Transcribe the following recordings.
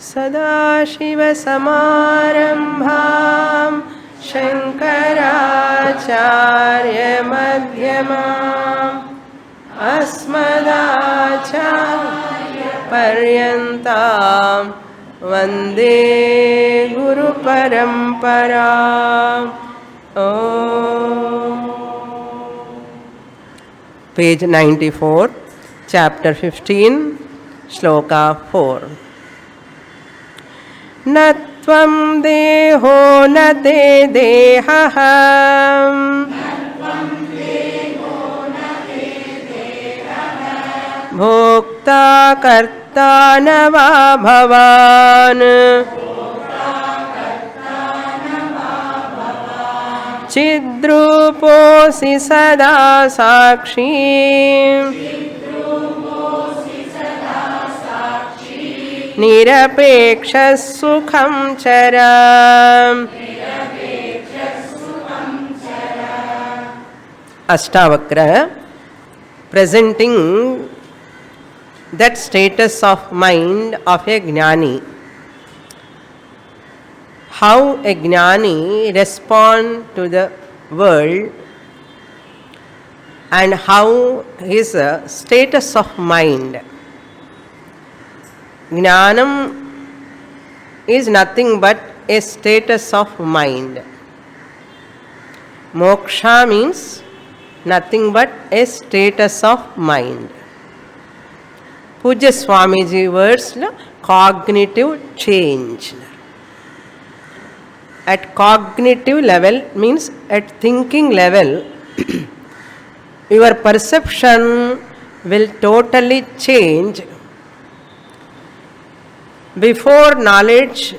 सदाशिवसमारम्भां शङ्कराचार्यमध्यमाम् अस्मदाचार्यपर्यन्तां वन्दे गुरुपरम्पराम्. Page 94, chapter 15, shloka 4. न त्वं देहो न ते देहः भोक्ता कर्ता न वा भवान् चिद्रूपोऽसि सदा साक्षी निरपेक्षः सुखं चरा. Ashtavakra presenting that status of mind of a jnani. How a jnani responds to the world and how his status of mind. Jnanam is nothing but a status of mind. Moksha means nothing but a status of mind. Pujya Swamiji words, cognitive change. At cognitive level means at thinking level, your perception will totally change. Before knowledge,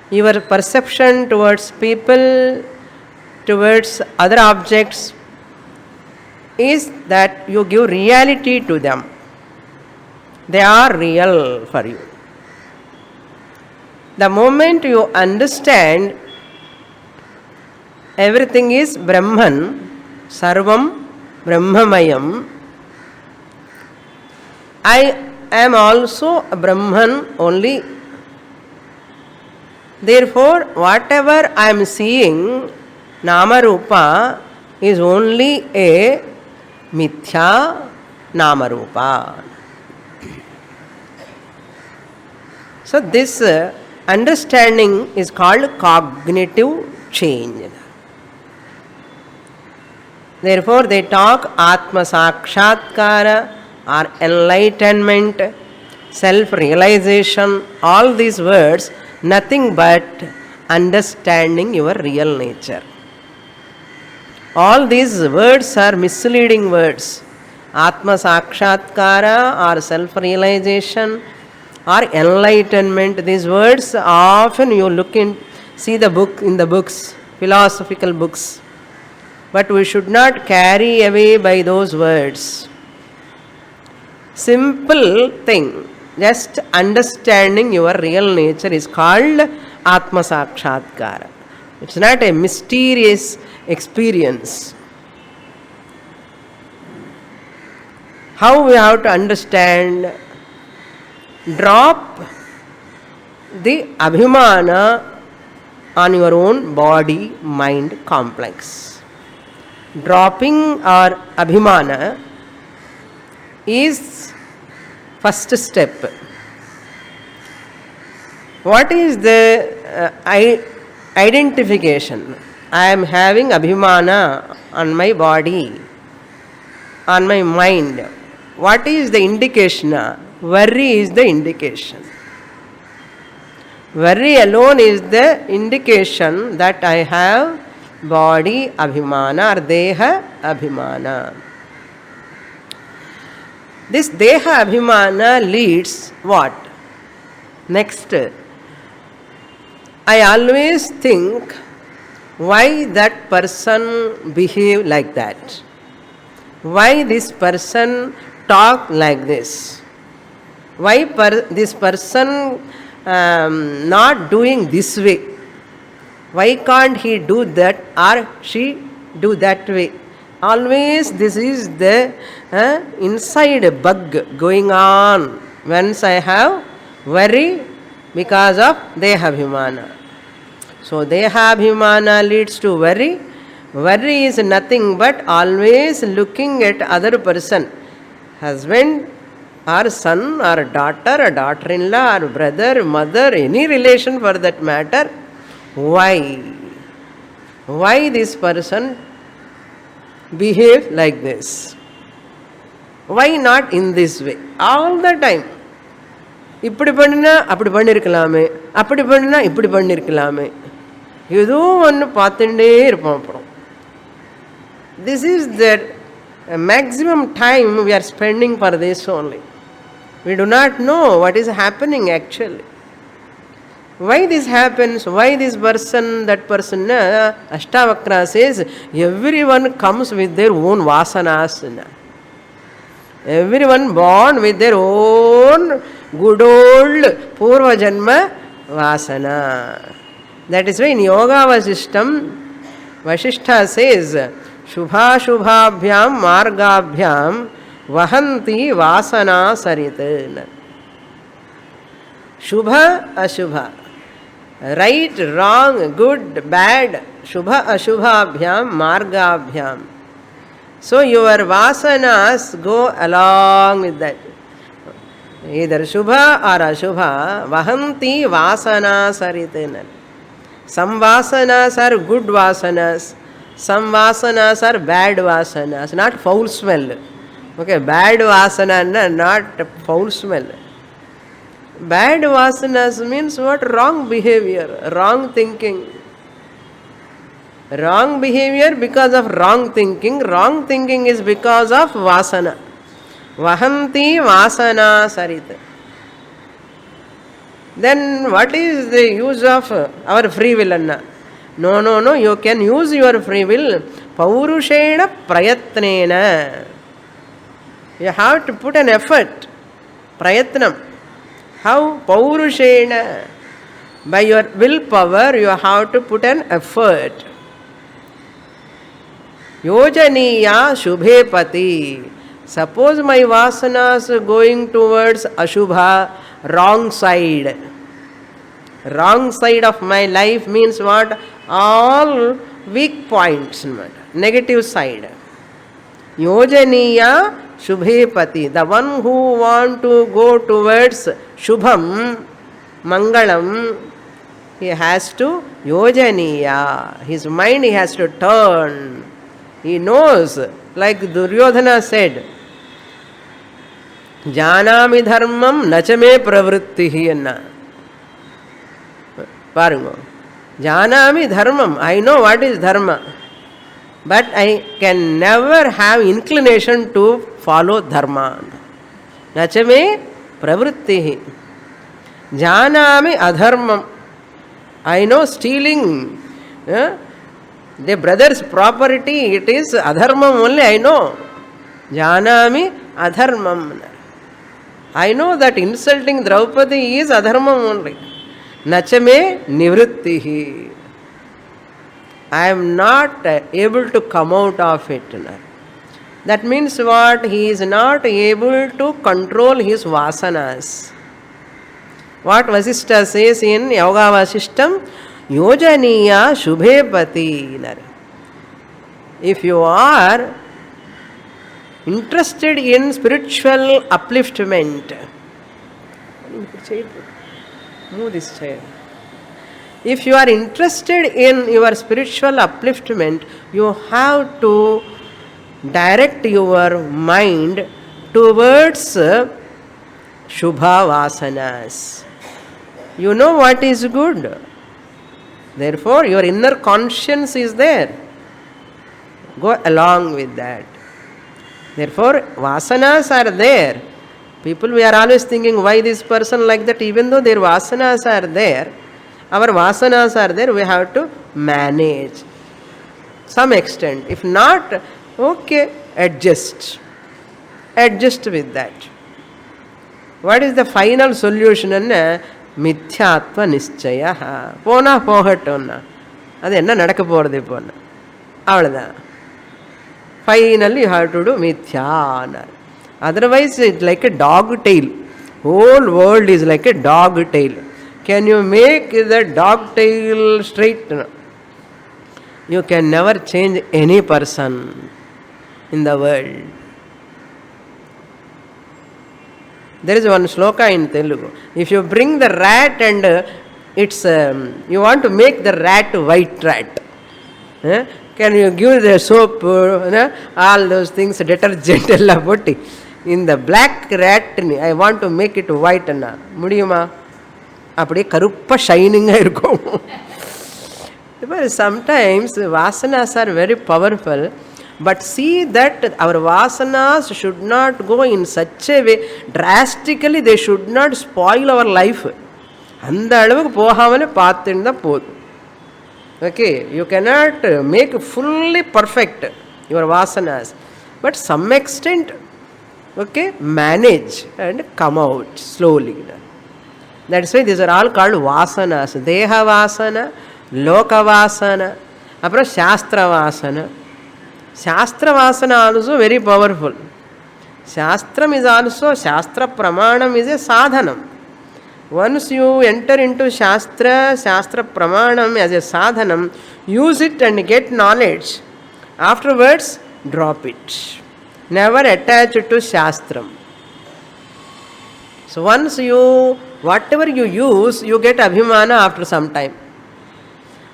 your perception towards people, towards other objects is that you give reality to them. They are real for you. The moment you understand everything is Brahman, Sarvam Brahmamayam, I am also a Brahman only. Therefore, whatever I am seeing, Nama Rupa, is only a Mithya Nama Rupa. So, this understanding is called cognitive change. Therefore, they talk Atma Sakshatkara or enlightenment, self-realization, all these words, nothing but understanding your real nature. All these words are misleading words. Atma Sakshatkara or self-realization or enlightenment, these words often you look in, see the book in the books, philosophical books. But we should not carry away by those words. Simple thing, just understanding your real nature is called Atma Sakshatkara. It's not a mysterious experience. How we have to understand? Drop the abhimana on your own body-mind complex. Dropping our abhimana is first step. What is the identification? I am having abhimana on my body, on my mind. What is the indication? Worry is the indication. Worry alone is the indication that I have body abhimana or deha abhimana. This deha abhimana leads what? Next, I always think why that person behave like that. Why this person talk like this? Why this person not doing this way? Why can't he do that or she do that way? Always this is the inside bug going on. Once I have worry, because of Dehabhimana. So Dehabhimana leads to worry. Worry is nothing but always looking at other person, husband or son or daughter or daughter-in-law or brother, mother, any relation for that matter. Why? Why this person behave like this? Why not in this way? All the time. இப்படி பண்ணினா அப்படி பண்ணியிருக்கலாமே, அப்படி பண்ணினா இப்படி பண்ணியிருக்கலாமே, ஏதோ ஒன்று பார்த்துட்டே இருப்போம். அப்புறம் this is the maximum time we are spending for this only. We do not know what is happening actually. Why this happens? Why this person, that person? Ashtavakra says everyone comes with their own vasanas. Everyone born with their own good old Purva Janma Vasana. That is why in Yoga Vasishtam, Vasishtha says, Shubha Shubhabhyam Margabhyam Vahanti Vasana Sarit. Shubha Ashubha. Right, wrong, good, bad. Shubha Ashubhabhyam Margabhyam. So your vasanas go along with that. Either Shubha or Ashubha, Vahanti Vasana Saritena. Some vasanas are good vasanas, some vasanas are bad vasanas, not foul smell. Okay, bad vasana, not foul smell. Bad vasanas means what? Wrong behavior, wrong thinking. Wrong behavior because of wrong thinking. Wrong thinking is because of vasana. Vahanti vasana sarita. Then what is the use of our free will? No, you can use your free will. Paurushena prayatnena. You have to put an effort. Prayatnam. How? Paurushena. By your willpower, you have to put an effort. Yojaniya Shubhepati. Suppose my vasanas going towards Ashubha, wrong side. Wrong side of my life means what? All weak points, negative side. Yojaniya Shubhepati. The one who want to go towards Shubham, Mangalam, he has to Yojaniya. His mind he has to turn. He knows, like Duryodhana said, Janami dharmam nachame pravrittihi anna. Parungo. Janami dharmam. I know what is dharma. But I can never have inclination to follow dharma. Nachame pravrittihi. Janami adharmam. I know stealing the brother's property, it is adharmam only, I know. Janami adharmam. I know that insulting Draupadi is adharmam only. Nachame nivrittihi. I am not able to come out of it. That means what? He is not able to control his vasanas. What Vasishtha says in Yoga Vasishtam? Yojaniya Shubhepati. If you are interested in spiritual upliftment, move this chair. If you are interested in your spiritual upliftment, you have to direct your mind towards Shubha Vasanas. You know what is good. Therefore, your inner conscience is there. Go along with that. Therefore, vasanas are there. People, we are always thinking, why this person like that? Even though their vasanas are there, our vasanas are there, we have to manage. Some extent. If not, okay, adjust. Adjust with that. What is the final solution? Mithyatva nischaya. Pona pohatonna. Adu enna nadakka poradhu ponna. Avladha. Finally you have to do mithya. Otherwise it's like a dog tail. Whole world is like a dog tail. Can you make the dog tail straight? No. You can never change any person in the world. There is one sloka in Telugu. If you bring the rat and you want to make the rat white rat. Can you give the soap, all those things, detergent, in the black rat, I want to make it white. Mudiyuma? அப்படியே கருப்பா ஷைனிங்காக இருக்கும். Sometimes vasanas are very powerful, but see that our vasanas should not go in such a way, drastically they should not spoil our life. அந்த அளவுக்கு போகாமலே பார்த்துன்னு தான் போதும். Okay, you cannot make fully perfect your vasanas, but some extent, okay, manage and come out slowly. That's why these are all called vasanas. Deha vasana, loka vasana, apra shastra vasana. Shastra vasana also very powerful. Shastram is also, shastra pramanam is a sadhanam. Once you enter into shastra pramanam as a sadhanam, use it and get knowledge. Afterwards, drop it. Never attach it to shastram. So once whatever you use, you get abhimana after some time.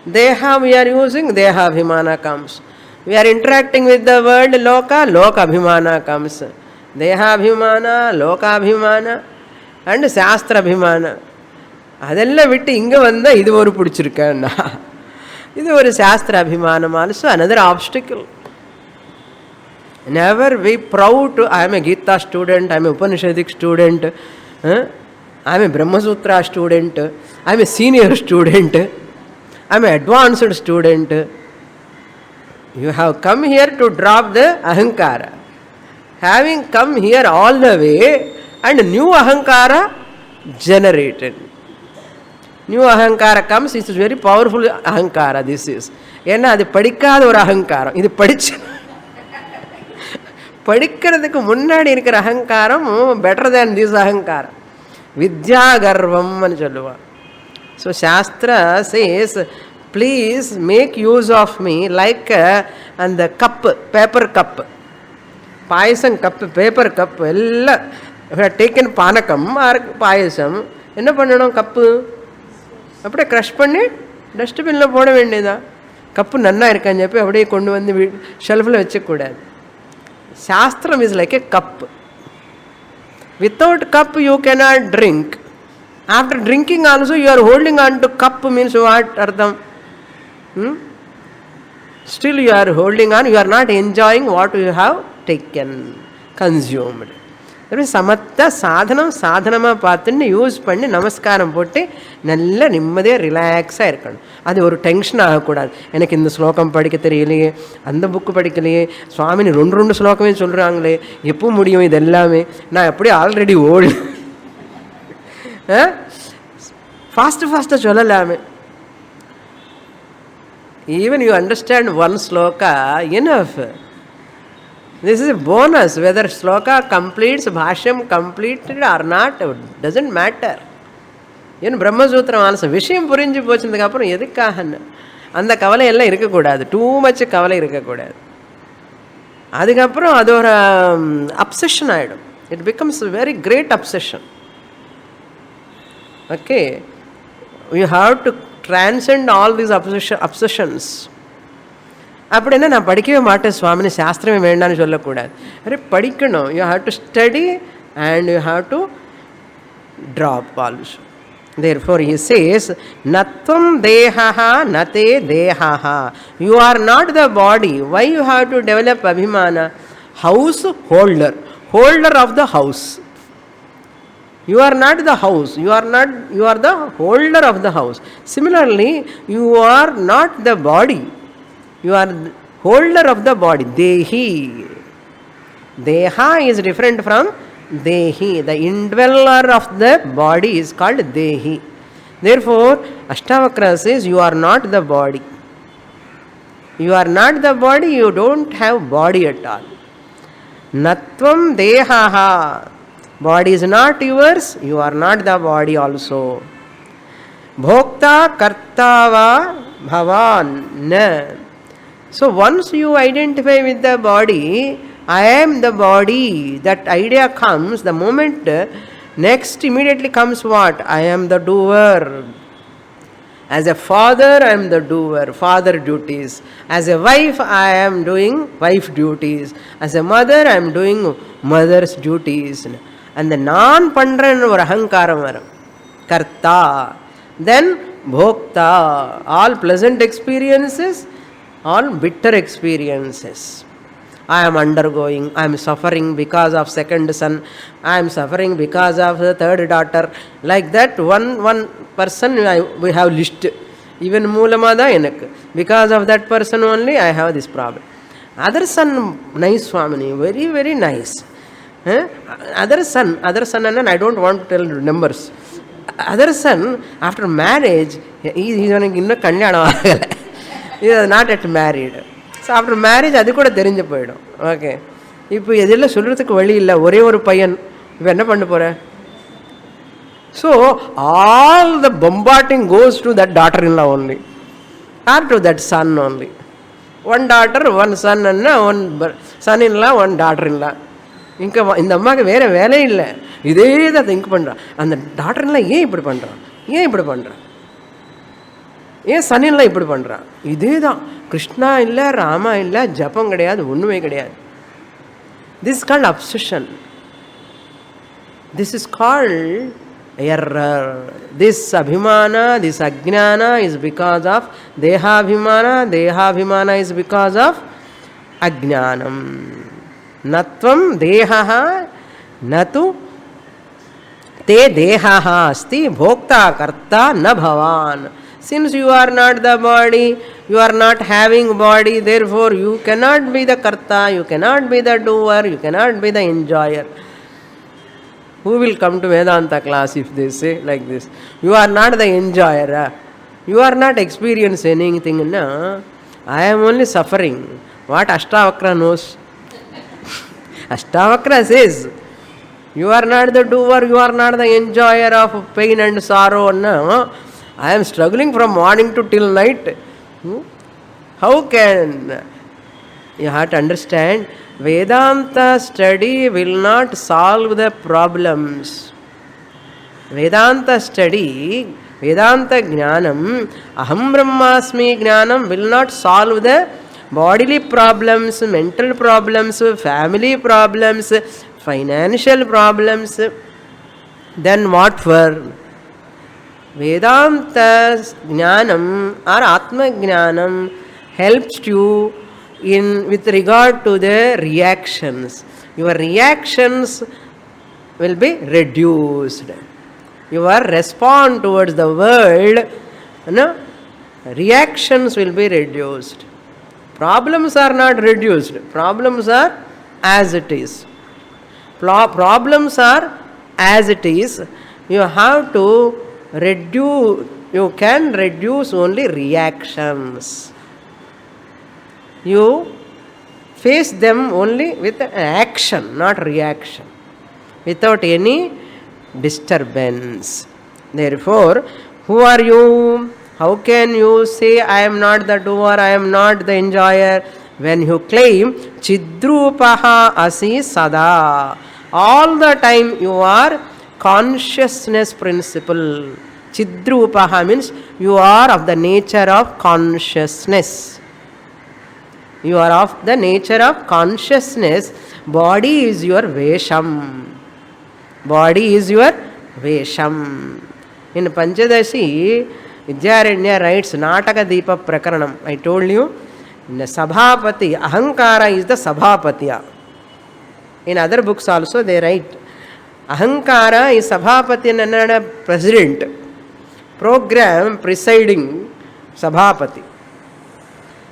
Deha we are using, deha abhimana comes. We are interacting with the world, loka abhimana comes. Deha abhimana, loka abhimana, and shastra abhimana. அதெல்லாம் விட்டு இங்கே வந்தால் இது ஒரு பிடிச்சிருக்கேன்னா இது ஒரு சாஸ்திர அபிமானம். Also another obstacle. Never be proud to, I am a Gita student, I am a Upanishadic student, I am a Brahma Sutra student, I am a senior student, I am an advanced student. You have come here to drop the ahankara. Having come here all the way, and new ahankara generated. New ahankara comes, it is very powerful ahankara. This is ஏன்னா அது படிக்காத ஒரு அகங்காரம். இது படிக்கிறதுக்கு முன்னாடி இருக்கிற அகங்காரம் பெட்டர் தேன் திஸ் அகங்காரம். வித்யா கர்வம் అని சொல்லுவான். ஸோ சாஸ்திரா says please make use of me like அந்த கப்பு, பேப்பர் கப்பு, பாயசம் கப்பு, பேப்பர் கப்பு எல்லாம் டேக்கன் பானகம் பாயசம் என்ன பண்ணணும், கப்பு அப்படியே க்ரஷ் பண்ணி டஸ்ட்பினில் போட வேண்டியதான். கப்பு நன்னா இருக்கான்னு చెప్పి அப்படியே கொண்டு வந்து ஷெல்ஃபில் வச்சக்கூடாது. சாஸ்திரம் is like a cup. Without cup you cannot drink. After drinking also you are holding on to cup means what ardham? Still you are holding on, you are not enjoying what you have taken, consumed. சமத்த சாதனம் சாதனமாக பார்த்துன்னு use பண்ணி நமஸ்காரம் போட்டு நல்ல நிம்மதியாக ரிலாக்ஸாக இருக்கணும். அது ஒரு டென்ஷன் ஆகக்கூடாது. எனக்கு இந்த ஸ்லோகம் படிக்க தெரியலையே, அந்த புக்கு படிக்கலையே, சுவாமினி ரெண்டு ஸ்லோகமே சொல்கிறாங்களே, எப்போ முடியும் இது எல்லாமே, நான் எப்படி ஆல்ரெடி ஓல்டு, ஃபாஸ்ட்டாக சொல்லலாமே. Even you understand one shloka enough. This is a bonus. Whether sloka completes, bhashyam completed or not, doesn't matter. Even Brahma Sutra also, விஷயம் புரிஞ்சு போச்சதுக்கப்புறம் எதுக்காகன்னு அந்த கவலை எல்லாம் இருக்கக்கூடாது. டூ மச் கவலை இருக்கக்கூடாது. அதுக்கப்புறம் அது ஒரு அப்சஷன் ஆகிடும். It becomes very great obsession. Okay, you have to transcend all these obsessions. அப்படின்னா நான் படிக்கவே மாட்டேன் சுவாமின்னு சாஸ்திரமே வேண்டான்னு சொல்லக்கூடாது. அரே படிக்கணும். You have to study and you have to drop also. Therefore he says, Natvam dehaha nate dehaha. You are not the body. Why you have to develop abhimana? House holder. Holder of the house. You are not the house. You are the holder of the house. Similarly, you are not the body. You are holder of the body. Dehi. Deha is different from Dehi. The indweller of the body is called Dehi. Therefore, Ashtavakra says you are not the body. You are not the body, you don't have body at all. Natvam dehaha. Body is not yours, you are not the body also. Bhokta kartava bhavan na. So once you identify with the body, I am the body, that idea comes, the moment next immediately comes what? I am the doer. As a father, I am the doer, father duties. As a wife, I am doing wife duties. As a mother, I am doing mother's duties. And the non-pandran or ahankaram, karta. Then bhokta, all pleasant experiences, all bitter experiences. I am undergoing, I am suffering because of second son, I am suffering because of the third daughter. Like that, one person we have list. Even Moolamada enak. Because of that person only, I have this problem. Other son, nice Swamini, very, very nice. Other son, and I don't want to tell numbers. Other son, after marriage, he is not yet married. So after marriage, அது கூட தெரிஞ்சு போயிடும். Okay, இப்போ எதெல்லாம் சொல்கிறதுக்கு வழி இல்லை, ஒரே ஒரு பையன், இப்போ என்ன பண்ண போகிற? So all the bombarding goes to that daughter-in-law only, or to that son only. One daughter, one son, and one son-in-law, one daughter-in-law. இங்கே இந்த அம்மாவுக்கு வேறு வேலையே இல்லை, இதே தான் திங்க் பண்ணுறான். அந்த டாட்டர்-இன்-லா ஏன் இப்படி பண்ணுறான், ஏன் இப்படி பண்ணுறான், ஏன் சன்னின்லாம் இப்படி பண்ணுறான்? இதே தான். கிருஷ்ணா இல்லை, ராமா இல்லை, ஜபம் கிடையாது, ஒன்றுமே கிடையாது. This called obsession. This is called error. This abhimana, this ajnana is because of dehabhimana, dehabhimana is because of ajnanam. Natvam dehaha natu te dehaha asti bhokta karta na bhavan. Since you are not the body, you are not having body, therefore you cannot be the karta, you cannot be the doer, you cannot be the enjoyer. Who will come to Vedanta class if they say like this? You are not the enjoyer. You are not experiencing anything. No? I am only suffering. What Ashtavakra knows? Ashtavakra says, you are not the doer, you are not the enjoyer of pain and sorrow. No? I am struggling from morning to till night. How can? You have to understand, Vedanta study will not solve the problems. Vedanta study, Vedanta Jnanam, Aham Brahmasmi Jnanam will not solve the bodily problems, mental problems, family problems, financial problems. Then what for? Vedanta Jnanam or Atma Jnanam helps you in with regard to the reactions. Your reactions will be reduced. Your response towards the world, reactions will be reduced. Problems are not reduced. Problems are as it is. Problems are as it is. You have to reduce. You can reduce only reactions. You face them only with action, not reaction, without any disturbance. Therefore, who are you? How can you say I am not the doer, I am not the enjoyer, when you claim Chidrupaha asi sada? All the time you are consciousness principle. Chidrupaha means you are of the nature of consciousness. You are of the nature of consciousness. Body is your vesham. Body is your vesham. In Panchadashi, Vidyaranya writes Nataka Deepa Prakaranam. I told you, in the Sabhapati, Ahankara is the Sabhapatiya. In other books also they write, Ahankara is Sabhapati and president. Program presiding Sabhapati.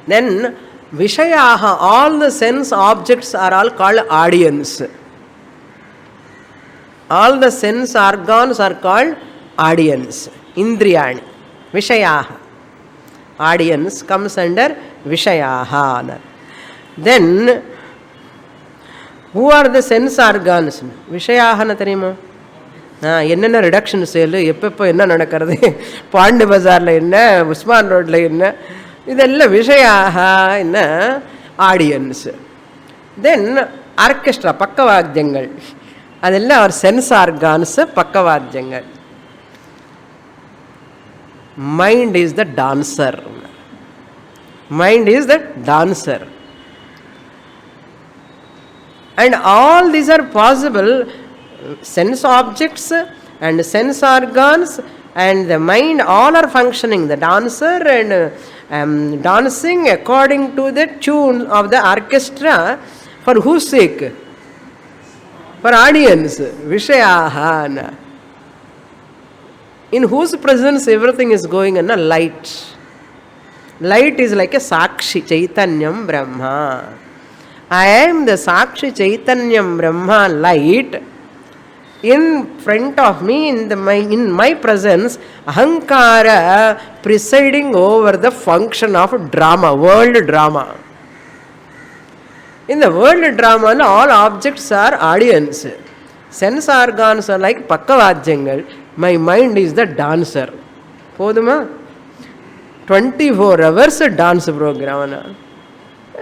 Then Vishayaha, all the sense objects are all called audience. All the sense organs are called audience. Indriyani. Vishayaha. Audience comes under Vishayaha. Then, who are the sense organs? Vishayaha na theriyuma? என்னென்ன reduction சேலு, எப்பப்போ என்ன நடக்கிறது, பாண்டி பஜாரில் என்ன, உஸ்மான் ரோட்டில் என்ன, இதெல்லாம் விஷயாக என்ன ஆடியன்ஸு. தென் ஆர்கெஸ்ட்ரா, பக்கவாத்தியங்கள், அதெல்லாம் அவர் சென்ஸ் ஆர்கான்ஸு, பக்கவாத்தியங்கள். Mind is the dancer. Mind is the dancer. And all these are possible. Sense objects and sense organs and the mind, all are functioning. The dancer and dancing according to the tune of the orchestra. For whose sake? For audience. Vishayahana. In whose presence everything is going in a light. Light is like a Sakshi Chaitanyam Brahma. I am the Sakshi Chaitanyam Brahma light. In front of me, in my presence, Ahankara presiding over the function of drama, world drama. In the world drama, all objects are audience. Sense organs are like Pakkavadjangal. My mind is the dancer. Poduma? 24 hours dance program.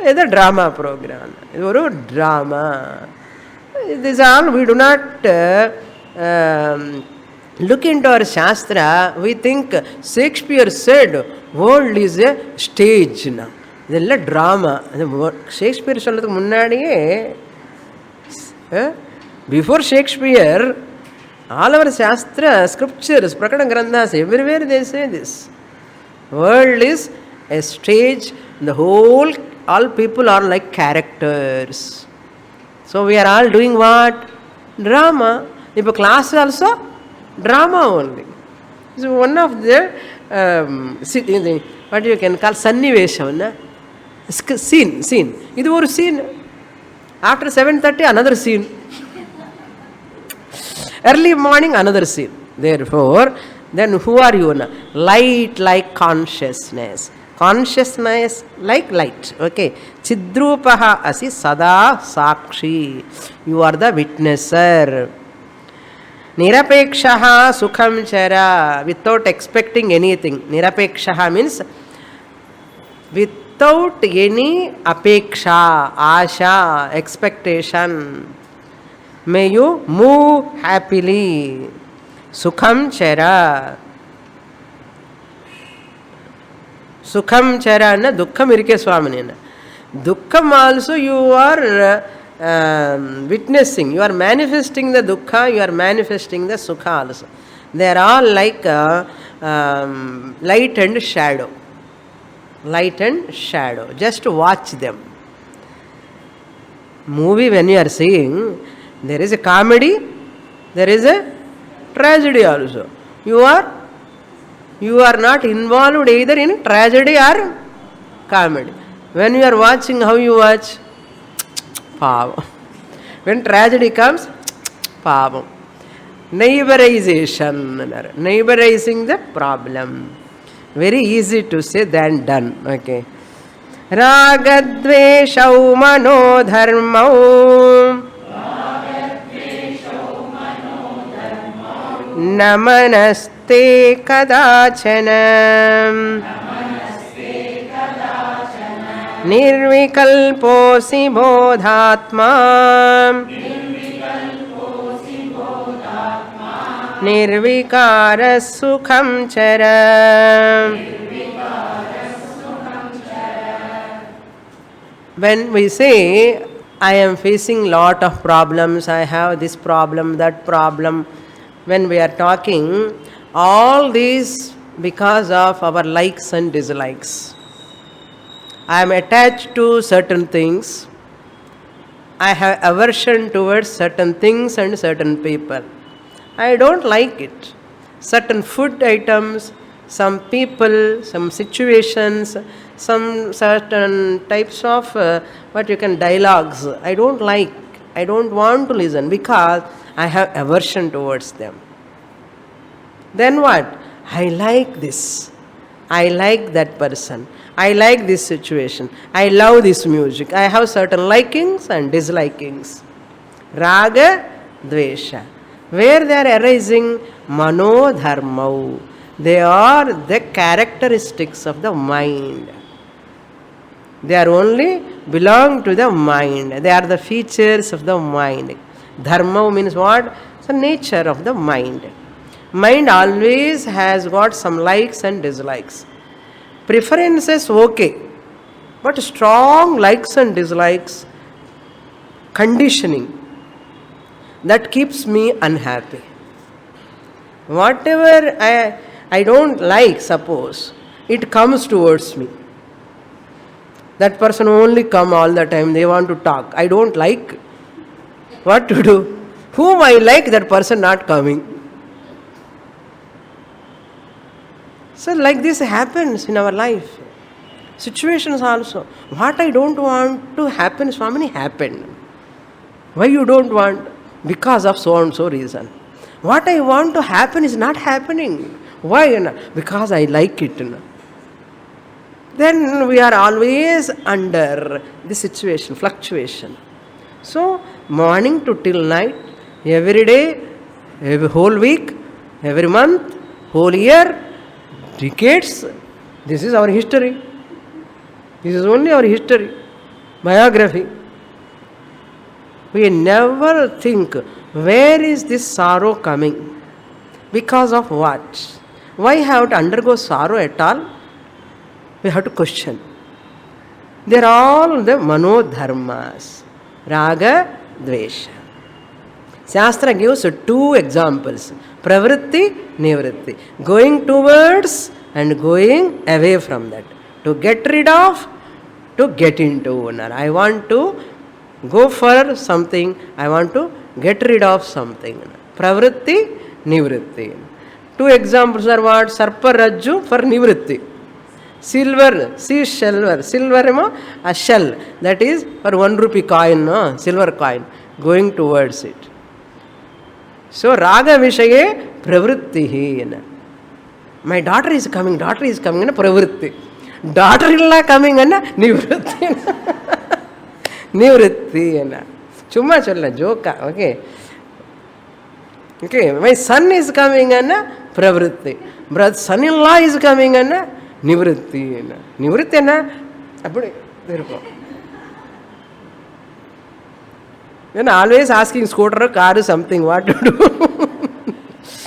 It's a drama program. It's a drama. This all we do not look into our Shastra. We think Shakespeare said world is a stage. It's a drama. Shakespeare சொல்றதுக்கு முன்னாடியே, before Shakespeare, all our Shastra, scriptures, Prakana Granthas, everywhere they say this. World is a stage. The whole, all people are like characters. So we are all doing what? Drama. If a class also, drama only. So one of the, what you can call, Sannivesham. Scene. This is a scene. After 7:30, another scene. Early morning, another scene. Therefore, then who are you? Light like consciousness. Consciousness like light. Okay. Chidrupaha asi sada sakshi. You are the witnesser. Nirapekshaha sukham chara. Without expecting anything. Nirapekshaha means without any apeksha, asha, expectation. May you move happily. Sukham chara. Sukham chara na dukkham irke swaminena. Dukkham also you are witnessing. You are manifesting the dukkha, you are manifesting the sukha also. They are all like light and shadow. Light and shadow. Just watch them. Movie when you are seeing, there is a comedy, there is a tragedy also. You are not involved either in tragedy or comedy. When you are watching, how you watch? Pavam. When tragedy comes, pavam. Neighborization. Neighborizing the problem. Very easy to say than done. Okay. Ragadveshau manodharmau. Namanaste kadachana. Nirvikalposi bodhatma. Nirvikara sukham chara. When we say, I am facing lot of problems, I have this problem, that problem, when we are talking, all these because of our likes and dislikes. I am attached to certain things. I have aversion towards certain things and certain people. I don't like it. Certain food items, some people, some situations, some certain types of dialogues. I don't like. I don't want to listen because I have aversion towards them. Then what? I like this. I like that person. I like this situation. I love this music. I have certain likings and dislikings. Raga, dvesha. Where they are arising? Manodharmau. They are the characteristics of the mind. They are only belong to the mind. They are the features of the mind. Dharma means what? The nature of the mind. Mind always has got some likes and dislikes. Preferences okay, but strong likes and dislikes, conditioning, that keeps me unhappy. Whatever I don't like, suppose, it comes towards me. That person only come all the time, they want to talk. I don't like. What to do? Whom I like, that person not coming. So like this happens in our life. Situations also. What I don't want to happen, Swamini, happened. Why you don't want? Because of so and so reason. What I want to happen is not happening. Why? Because I like it. Then we are always under the situation, fluctuation. So, morning to till night, every day, every whole week, every month, whole year, decades, this is our history. This is only our history, biography. We never think, where is this sorrow coming? Because of what? Why have to undergo sorrow at all? We have to question. They are all the manodharmas. Raga, Dvesha. Shastra gives two examples. Pravritti, Nivritti. Going towards and going away from that. To get rid of, to get into. I want to go for something, I want to get rid of something. Pravritti, Nivritti. Two examples are what? Sarpa Rajju for Nivritti. Silver, see silver. Silver, a shell. That is for 1 rupee coin, no? Silver coin. Going towards it. So, Raga Vishaye Pravritti. My daughter is coming, Pravritti. Daughter-in-law coming, Nivritti. Nivritti. Chumma cholla, joke. Okay. Okay. My son is coming, Pravritti. Brother, son-in-law is coming, Nivritti. Nivritti na? Appude, therefore. Then always asking scooter, car, something, what to do.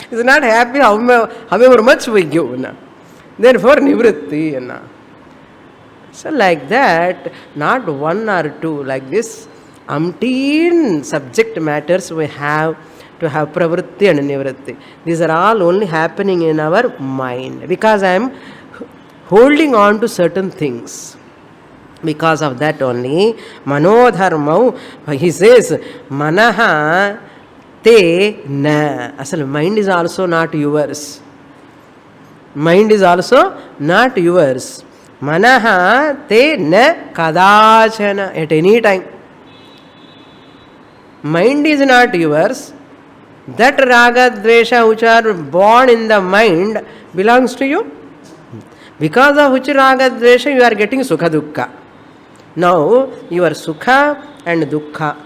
He's not happy however much we give. Therefore, Nivritti. So like that, not one or two, like this, umpteen subject matters we have to have pravritti and nivritti. These are all only happening in our mind. Because I am holding on to certain things. Because of that only, manodharmau, he says, manaha te na. Asal mind is also not yours. Mind is also not yours. Manaha te na kadachana. At any time. Mind is not yours. That raga, dvesha which are born in the mind belongs to you. Because of which raga, dvesha you are getting sukha dukkha. Now, your sukha and dukkha,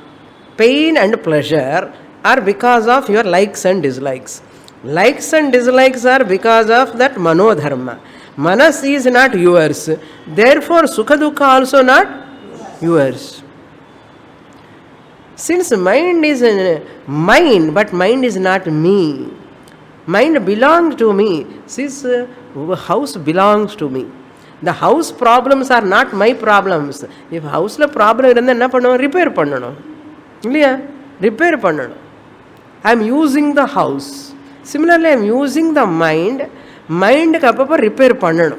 pain and pleasure are because of your likes and dislikes. Likes and dislikes are because of that manodharma. Manas is not yours. Therefore, sukha dukkha also not yours. Since mind is mine, but mind is not me. Mind belongs to me. This house belongs to me. The house problems are not my problems. If house la problem irundha enna pannuvom? Repair pannanom. Illaya? Repair pannanom. I am using the house. Similarly, I am using the mind. Mind ku appa repair pannanom.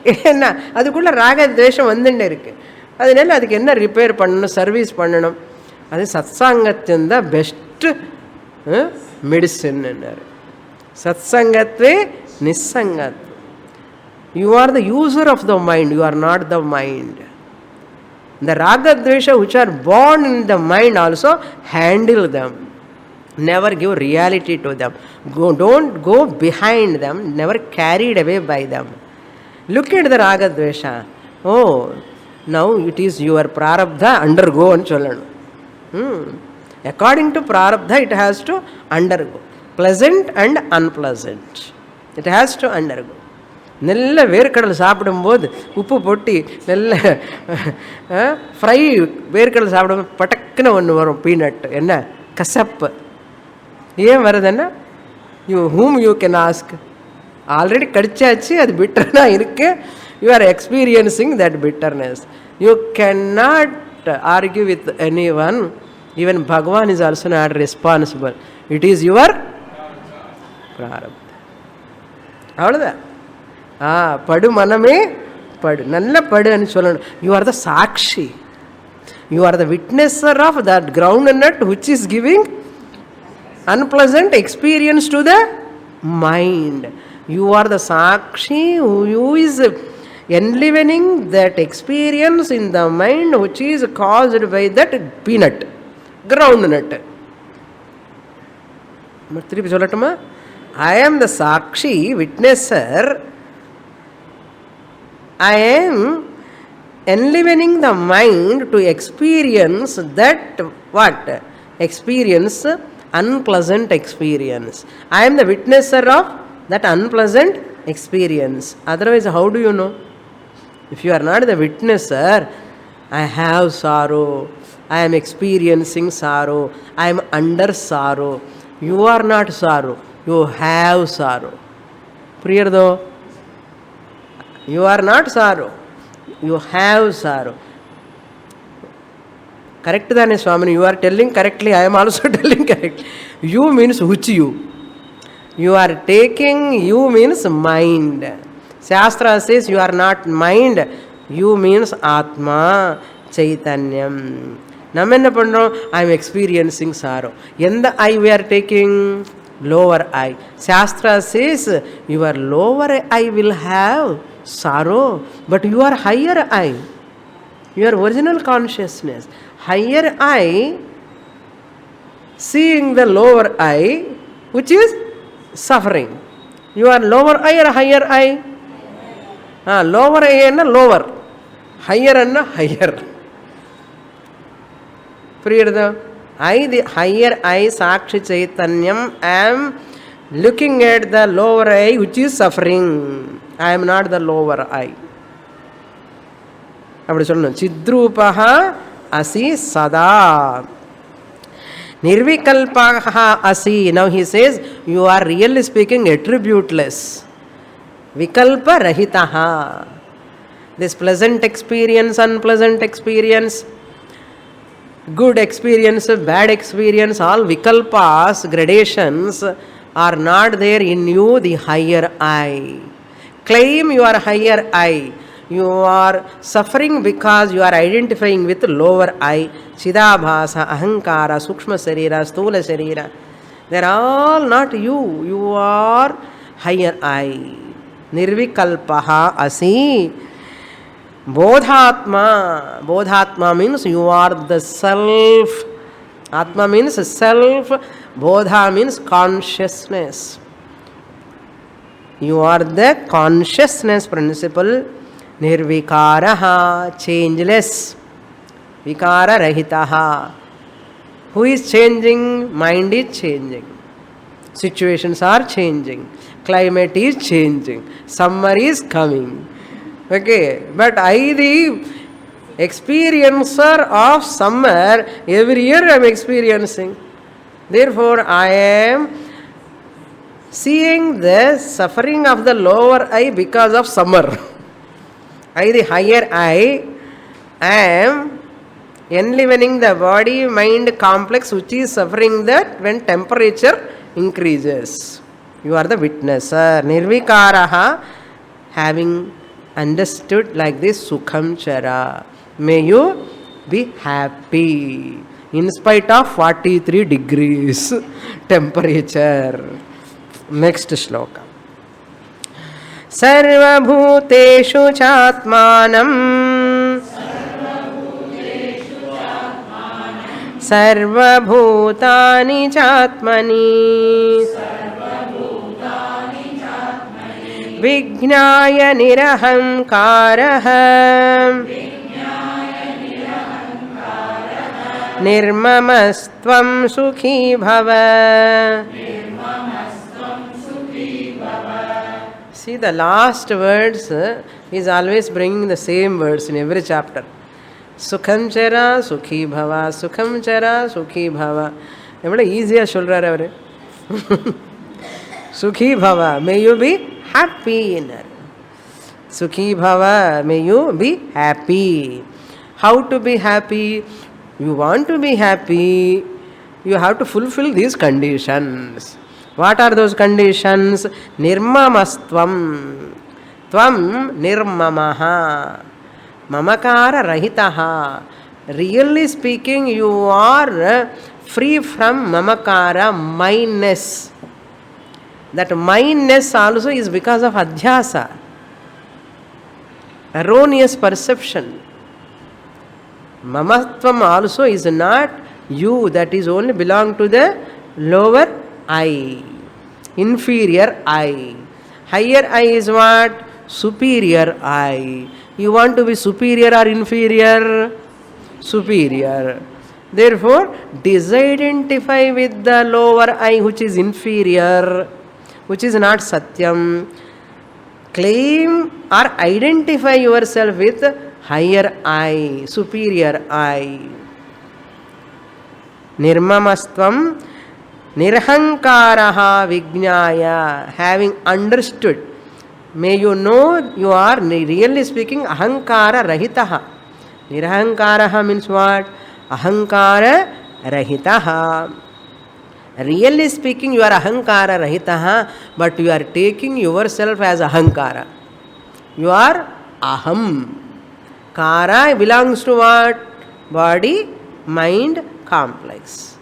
Enna adukulla raga dvesham vandende irukku. அதனால அதுக்கு என்ன repair பண்ணணும், service பண்ணணும். அது சத்சங்கத்தின் தான் best medicine. சத்சங்கத்வே நிசங்கத். You are the user of the mind, you are not the mind. The raga dvesha which are born in the mind also, handle them. Never give reality to them. Don't go behind them, never carried away by them. Look at the raga dvesha. Oh, now it is your prarabdha, undergo and chalanu. According to prarabdha, it has to undergo. Pleasant and unpleasant. It has to undergo. நல்ல வேர்க்கடல் சாப்பிடும்போது உப்பு போட்டு நல்ல fry வேர்க்கடல் சாப்பிடும்போது பட்டக்குன்னு ஒன்று வரும், peanut. என்ன கசப்பு ஏன் வருதுன்னா, whom you can ask. Already கடிச்சாச்சு, அது பிட்டர்னாக இருக்கு. You are experiencing that bitterness. You cannot argue with anyone. Even Bhagavan is also not responsible. It is your prarabdha. அவ்வளோதான். படு மனமே படு, நல்ல படுன்னு சொல்லணும். யூ ஆர் த சாட்சி. You are the witnesser of that groundnut which is giving unpleasant experience to the mind. You are the Sakshi who is enlivening that experience in the mind which is caused by that peanut, ground nut. திருப்பி சொல்லட்டுமா? I am the Sakshi, witnesser. I am enlivening the mind to experience that what? Experience unpleasant experience. I am the witnesser of that unpleasant experience. Otherwise, how do you know? If you are not the witnesser, I have sorrow, I am experiencing sorrow, I am under sorrow. You are not sorrow, you have sorrow. Priyardo, you are not sorrow, you have sorrow. Correct dane Swamini, you are telling correctly, I am also telling correctly. You means which you? You are taking, you means mind. Shastra says you are not mind, you means Atma, Chaitanyam. Nam enna pandrom? I am experiencing sorrow. Endha eye we are taking? Lower eye. Shastra says your lower eye will have sorrow, but your higher eye, your original consciousness, higher eye, seeing the lower eye, which is suffering. Your lower eye or higher eye? Lower eye and lower, higher and higher. Priyartha, I, the higher eye, Sakshi Chaitanyam, am looking at the lower eye which is suffering. I am not the lower eye. அப்படி சொல்லணும். சித்ரூபஹா அசி சதா நிர்விகல்பஹா அசி. Now he says you are really speaking attributeless, vikalpa rahitaha. This pleasant experience, unpleasant experience, good experience, bad experience, all vikalpas, gradations are not there in you, the higher eye. Claim your higher eye. You are suffering because you are identifying with lower eye. Chidabhasa, ahankara, sukshma sharira, stula sharira. They are all not you. You are higher eye. Nirvikalpaha asi. Bodhatma. Bodhatma means you are the self. Atma means self. Bodha means consciousness. You are the consciousness principle. Nirvikaraha, changeless. Vikara rahitaha. Who is changing? Mind is changing. Situations are changing. Climate is changing. Summer is coming. Okay, but I, the experiencer of summer, every year I am experiencing. Therefore, I am seeing the suffering of the lower eye because of summer. I, the higher eye, am enlivening the body mind complex which is suffering that when temperature increases. You are the witnesser. Nirvikaraha, having understood like this, sukham chara. May you be happy in spite of 43 degrees temperature. Next shloka. Sarvabhuteshu chatmanam sarvabhutani chatmani Vijnaya nirahamkarah निर्ममस्त्वं सुखी भव. See, the last words is always bringing the same words in every chapter. Sukham chara sukhi bhava, sukham chara sukhi bhava. எவ்வளோ ஈஸியாக சொல்கிறார் அவர். சுகி பவா, may you be happier. சுகி பவா, may you be happy. How to be happy? You want to be happy, you have to fulfil these conditions. What are those conditions? Nirmamastvam. Tvam nirmamaha. Mamakara rahitaha. Really speaking, you are free from mamakara, mindness. That mindness also is because of adhyasa, erroneous perception. Mamatvam also is not you, that is only belong to the lower I, inferior I. Higher I is what? Superior I. You want to be superior or inferior? Superior. Therefore, disidentify with the lower I, which is inferior, which is not Satyam. Claim or identify yourself with higher I, superior I. Nirmamastvam nirhankaraha vijnaya. Having understood, may you know you are really speaking ahankara rahitaha. Nirhankaraha means what? Ahankara rahitaha. Really speaking, you are ahankara rahitaha, but you are taking yourself as ahankara. You are aham. Kara belongs to what? Body, mind, complex.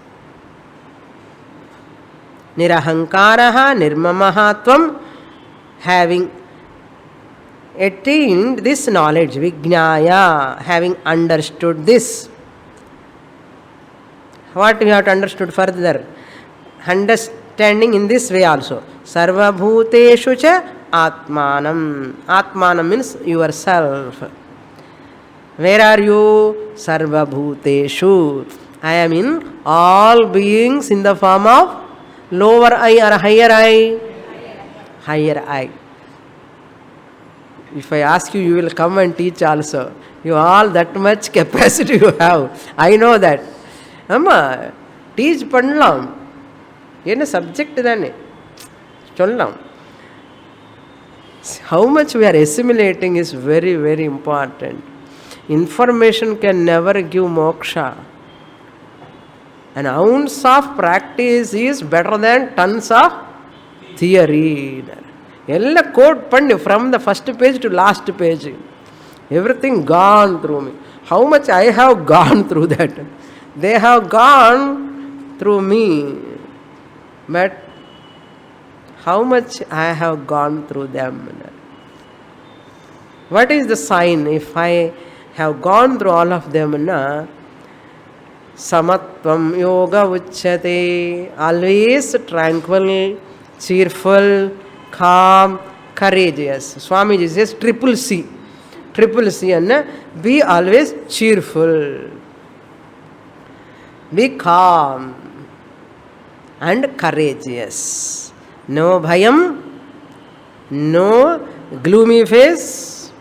Nirahankaraha nirmamaha tvam. Having attained this knowledge, vijnaya, having understood this. What we have to understood further? Understanding in this way also. Sarva bhuteshu cha atmanam. Atmanam means yourself. Where are you? Sarva bhuteshu. I am in all beings in the form of lower I or higher I? Higher I. If I ask you, you will come and teach also. You all that much capacity you have. I know that. Amma, teach பண்ணலாம். என்ன subject தானே சொல்லலாம். How much we are assimilating is very, very important. Information can never give moksha. An ounce of practice is better than tons of theory. ಎಲ್ಲ coat பண்ணி from the first page to last page. Everything gone through me. How much I have gone through that. They have gone through me. But how much I have gone through them. What is the sign if I have gone through all of them? Samatvam yoga uchyate. Always tranquil, cheerful, calm, courageous. Swamiji says triple C. Triple C. Be always cheerful. Be calm and courageous. No bhayam, no gloomy face,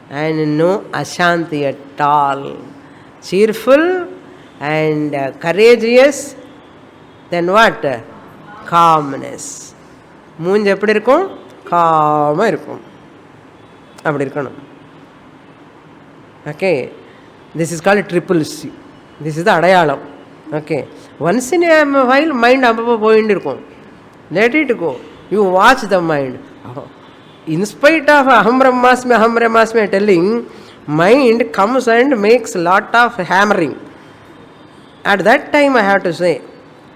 and no ashanti at all. Cheerful and courageous. Then what? Calmness. மூஞ்சி எப்படி இருக்கும்? காமாக இருக்கும். அப்படி இருக்கணும். Okay, this is called triple C. This is the அடையாளம். Okay, once in a while mind அப்பப்போ போயிட்டு இருக்கும். Let it go. You watch the mind. In spite of அஹம் பிரம்மாஸ்மி telling, mind comes and makes lot of hammering. At that time I have to say,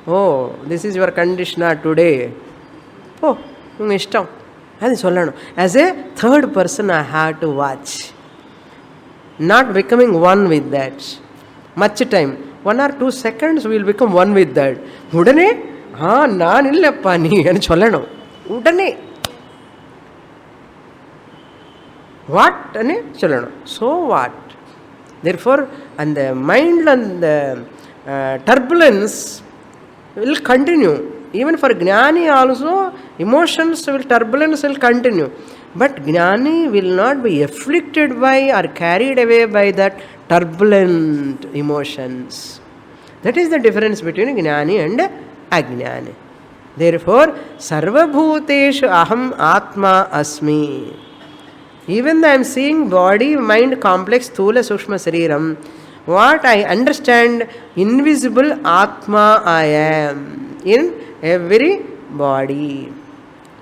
oh, this is your conditioner today. Oh, ishtam. Adi sollanu. As a third person I have to watch. Not becoming one with that. Much time. 1 or 2 seconds we will become one with that. Udane, naan illappa nee ani sollanu. Udane. What? So what? Therefore, and the mind and the turbulence will continue. Even for Jnani also, emotions will, turbulence will continue. But Jnani will not be afflicted by or carried away by that turbulent emotions. That is the difference between Jnani and Ajnani. Therefore, Sarva Bhuteshu Aham Atma Asmi. Even though I am seeing body, mind, complex, Thula, Sukshma, Sariram, what I understand, invisible Atma I am in every body.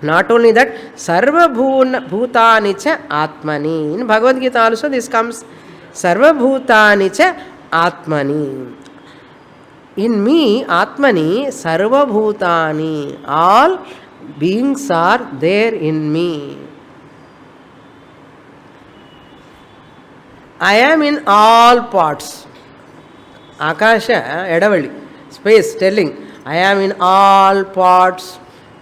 Not only that, Sarva Bhutani cha Atmani. In Bhagavad Gita also this comes, Sarva Bhutani cha Atmani. In me, Atmani, Sarva Bhutani. All beings are there in me. I am in all parts. Akasha, Edavali, space telling, I am in all parts.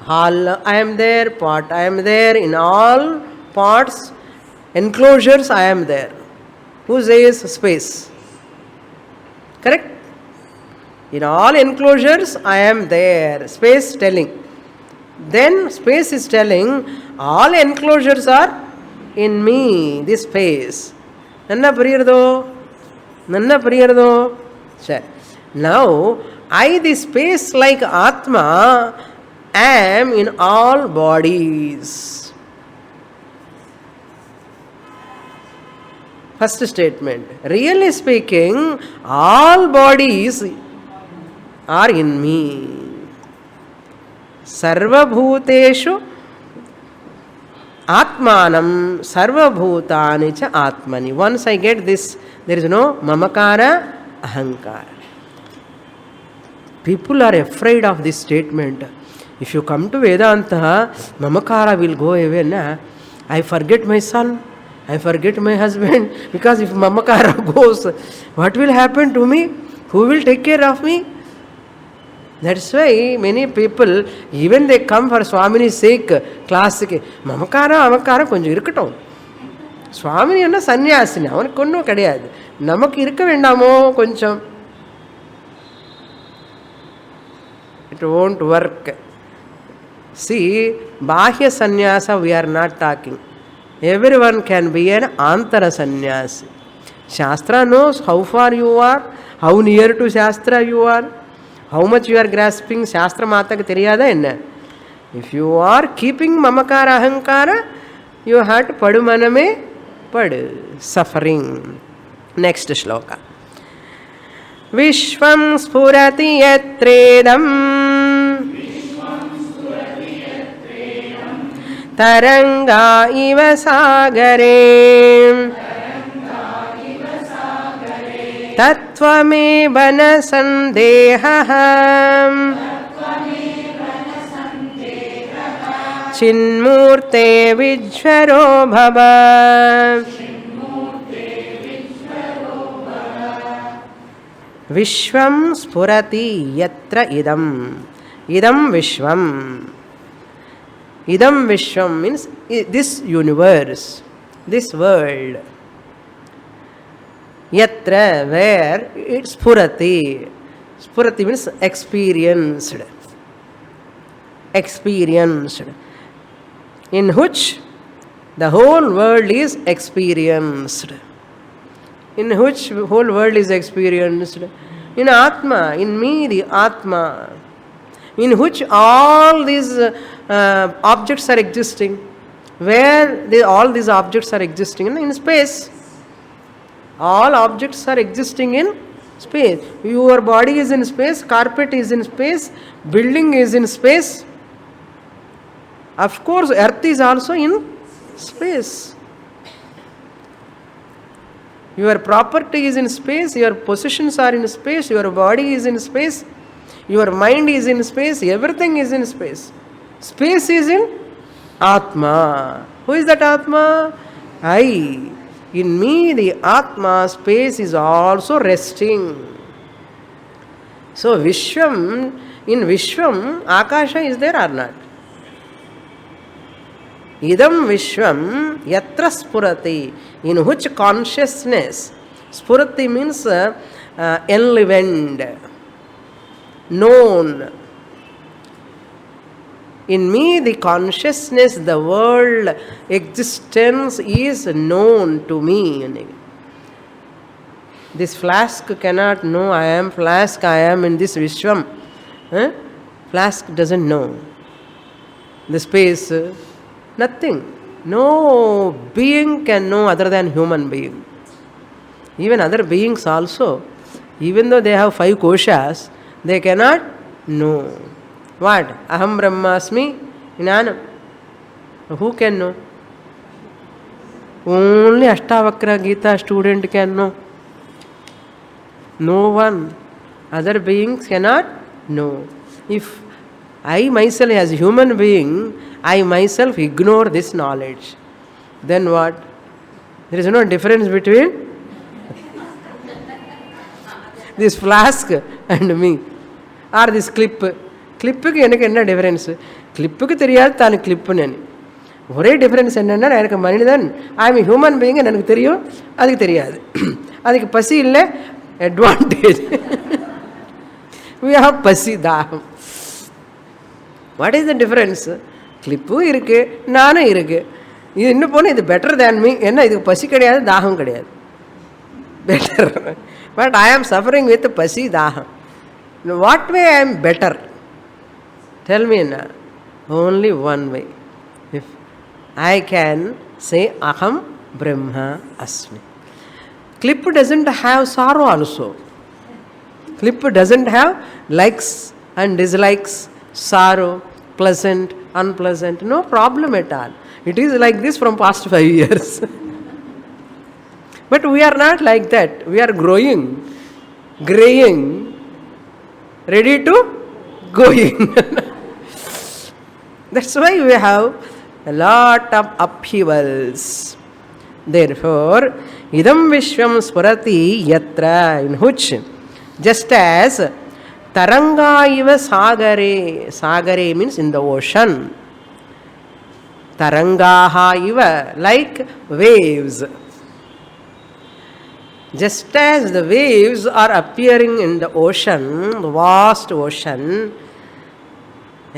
All, I am there, part, I am there in all parts. Enclosures, I am there. Who says space? Correct? In all enclosures, I am there. Space telling. Then space is telling, all enclosures are in me, this space. Nanna Priyardo? Nanna Priyardo? Sure. Now, I, the space like Atma, am in all bodies. First statement. Really speaking, all bodies are in me. Sarva Bhuteshu Atmanam Sarva Bhutani cha Atmani. Once I get this, there is no Mamakara, Ahankara. People are afraid of this statement. If you come to Vedanta, Mamakara will go away. Na? I forget my son, I forget my husband. Because if Mamakara goes, what will happen to me? Who will take care of me? That's why many people, even they come for Swamini's sake, classic, Mamakara, Amakara, konjam irukattum. Swamini enna sannyasini, avanukku onnu kedaiyadu. Namakku irukka vendamo konjam. It won't work. See, Bahya sannyasa we are not talking. Everyone can be an Antara sannyasi. Shastra knows how far you are, how near to Shastra you are, how much you are grasping. Shastra Mataku theriyada enna. If you are keeping Mamakara Ahankara, you have to padu maname padu, suffering. Next shloka. Vishvam spurati yatredam Taranga iva sagare Tattvameva na sandehaham Chinmurte vijvaro bhava Vishvam spurati yatra idam. Idam Vishvam. Idam Vishwam means this universe, this world. Yatra, where it's Spurati. Spurati means experienced. Experienced. In which the whole world is experienced. In which whole world is experienced? In Atma, in me, the Atma. In which all these objects are existing. Where all these objects are existing? In space. All objects are existing in space. Your body is in space, carpet is in space, building is in space. Of course, earth is also in space. Your property is in space, your possessions are in space, your body is in space, your mind is in space, everything is in space. Space is in Atma. Who is that Atma? I. In me, the Atma, space is also resting. So, Vishwam, in Vishwam, Akasha is there or not? Idam Vishwam yatra spurati, in which consciousness Spurati means enlivened, known. In me, the consciousness, the world existence is known to me. This flask cannot know I am flask, I am in this Vishwam. Flask doesn't know. The space, nothing. No being can know other than human being. Even other beings also, even though they have 5 koshas, they cannot know. What? Aham Brahmasmi Jnanam. Who can know? Only Ashtavakra Gita student can know. No one. Other beings cannot know. If I myself, as a human being, I myself ignore this knowledge, then what? There is no difference between this flask and me. Or this clip. கிளிப்புக்கு எனக்கு என்ன difference? கிளிப்புக்கு தெரியாது தான் கிளிப்புன்னு. ஒரே difference என்னென்னா, எனக்கு மனிதன், I am human being எனக்கு தெரியும், அதுக்கு தெரியாது. அதுக்கு பசி இல்லை, அட்வான்டேஜ். வி ஹவ் பசி, தாகம். What is the difference? கிளிப்பும் இருக்குது, நானும் இருக்குது. இது இன்னும் போனால் இது பெட்டர் தேன் மீ. என்ன, இதுக்கு பசி கிடையாது, தாகம் கிடையாது, பெட்டர். பட் ஐ ஆம் சஃபரிங் வித் பசி, தாகம். What way I am better? Tell me now. Only one way. If I can say Aham Brahma Asmi. Clip doesn't have sorrow also. Clip doesn't have likes and dislikes, sorrow, pleasant, unpleasant. No problem at all. It is like this from past 5 years. But we are not like that. We are growing, graying, ready to going. That's why we have a lot of upheavals. Therefore, idam vishwam spurati yatra, in which, just as taranga iva sagare, sagare means in the ocean, tarangaha iva, like waves. Just as the waves are appearing in the ocean, the vast ocean,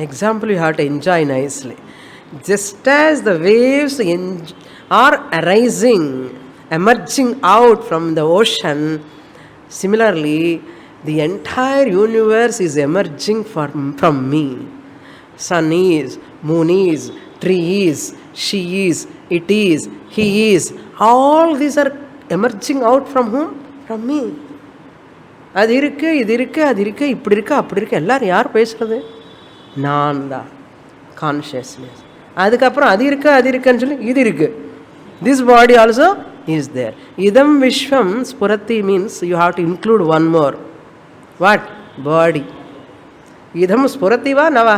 example you have to enjoy nicely. Just as the waves are arising, emerging out from the ocean, similarly, the entire universe is emerging from me. Sun is, moon is, tree is, she is, it is, he is. All these are emerging out from whom? From me. அது இருக்கு, இது இருக்கு, அது இருக்கு, இப்படி இருக்கு, அப்படி இருக்கு. எல்லாரும் யார் பேசுறது? நான் தான். கான்ஷியஸ்னஸ். அதுக்கப்புறம் அது இருக்கு, அது இருக்குன்னு சொல்லி இது இருக்கு. This body also is there. இதம் விஸ்வம் ஸ்புரத்தி means you have to include one more. What? Body. இதம் ஸ்புரத்தி வா நவா?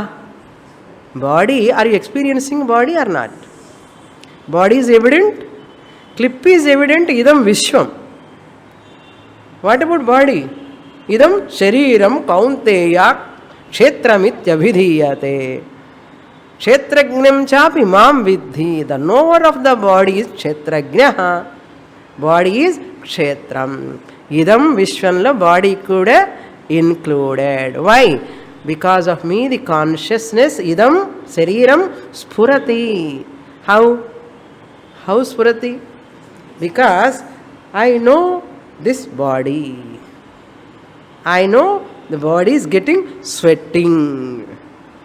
Body. Are you experiencing body or not? Body is evident, clip is evident, idam vishwam. What about body? Idam shariram kaunteya kshetramityabhidhiyate. Kshetrajnam chapi mam vidhi. The knower of the body is kshetrajnaha. Body is kshetram. Idam vishwamla body kuda included. Why? Because of me, the consciousness, idam shariram spurati. How spurati? Because I know this body. I know the body is getting sweating.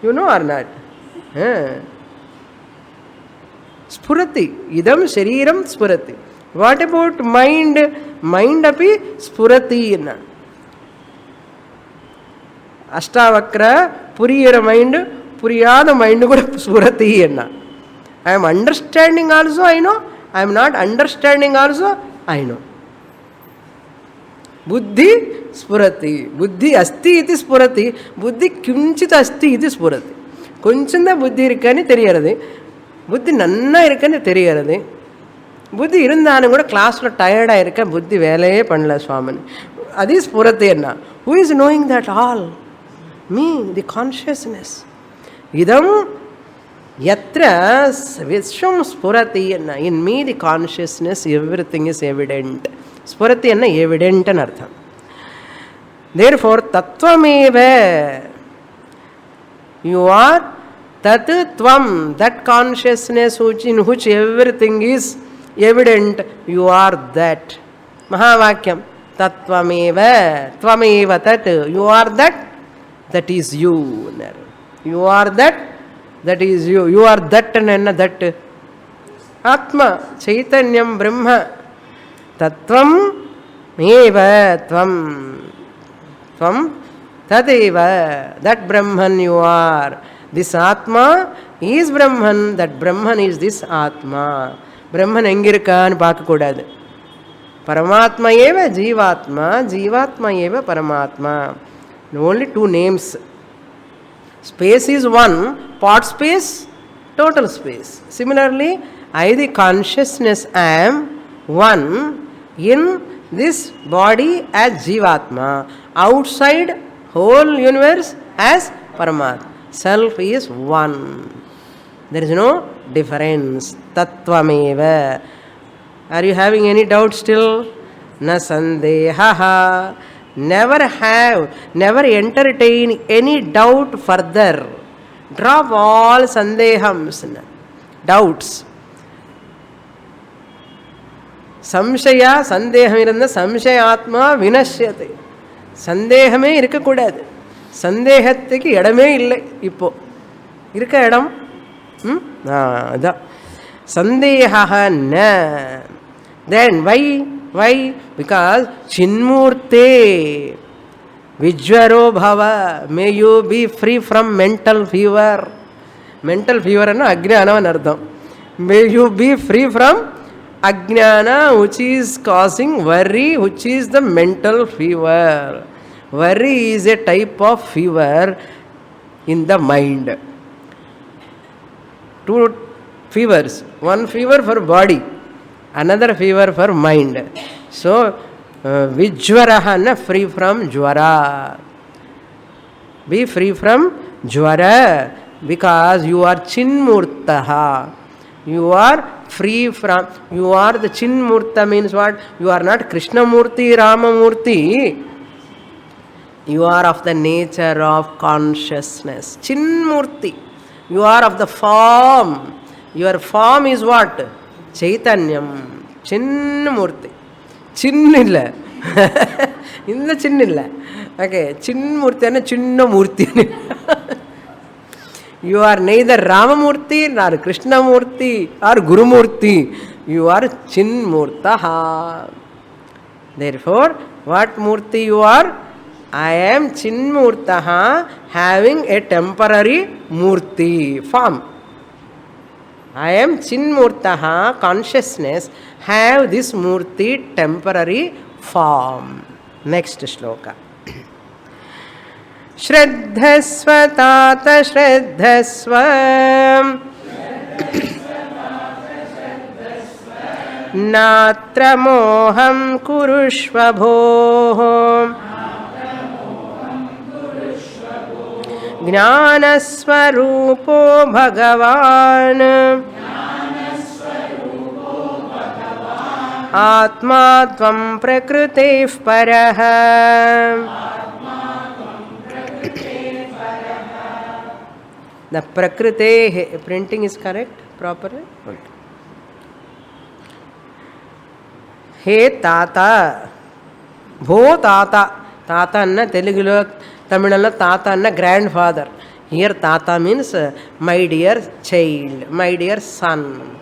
You know or not? Spurati. Idam shariram spurati. What about mind? Mind api spurati. Ashtavakra puriyara mind, puriyada mind kuda spurati. I am understanding also, I know. I am not understanding also, I know. Buddhi spurati. Buddhi asti iti spurati. Buddhi kunchita asti iti spurati. Konchanda buddhi irukani theriyarade. Buddhi nanna irukani theriyarade. Buddhi irundhaanu kuda class lo tired ah irukka, buddhi velaye pannala swamini. Adi spurati enna. Who is knowing that all? Me, the consciousness. Idam yatra vishwam spurati. In me, the consciousness, everything is evident. Spurati anna evident and artham. Therefore, tattvameva, you are tat tvam, that consciousness in which everything is evident, you are that. Mahavakyam, tattvameva, tvameva tat, you are that, that is you. You are that, that is you. You are that and anna that. Atma, Chaitanyam, Brahma, Tattvam, Eva, Tvam, Tvam, Tadeva, that Brahman you are. This Atma is Brahman, that Brahman is this Atma. Brahman engirka nu paakakudadu. Paramatma eva Jivatma, Jivatma eva Paramatma. Only two names. Space is one, part space, total space. Similarly, I, the consciousness, am one in this body as Jivatma, outside whole universe as Paramatma. Self is one. There is no difference. Tattvameva. Are you having any doubt still? Na sandehaha. Never entertain any doubt further. Drop all sandehams, doubts. Samshaya, sandeham irundha samshayatma vinashyate. Sandehame irukakudadu. Sandehathukku edame illai ippo. Irukka edam? Adha. Sandehaha na. Then why? Because Chinmurte Vijvaro Bhava. May you be free from mental fever. Mental fever anna ajnana anardham. May you be free from ajnana, which is causing worry, which is the mental fever. Worry is a type of fever in the mind. Two fevers. One fever for body, another fever for mind. So, Vijvaraha, free from jvara. Be free from jvara because you are Chinmurtaha. You are free from, you are the Chinmurta means what? You are not Krishnamurti, Ramamurti. You are of the nature of consciousness. Chinmurti. You are of the form. Your form is what? Chaitanyam. Chinmurti. Chinnilla. In the Chinnilla. Okay. Chinmurti and Chinnamurti. You are neither Ramamurti nor Krishnamurti or Gurumurti. You are Chinmurtaha. Therefore, what Murti you are? I am Chinmurtaha, having a temporary Murti form. I am Chinmurtaha, consciousness, have this Murti temporary form. Next shloka. Shraddhasva tata shraddhasva natra moham kurushva bhoho Jnanasvarupo Bhagavan Atma Tvam Prakritev Paraha. The Prakrite printing is correct properly? He Tata, Bho Tata, Tata anna Telugulo, Tamilalo Tata anna grandfather. Here Tata means my dear child, my dear son.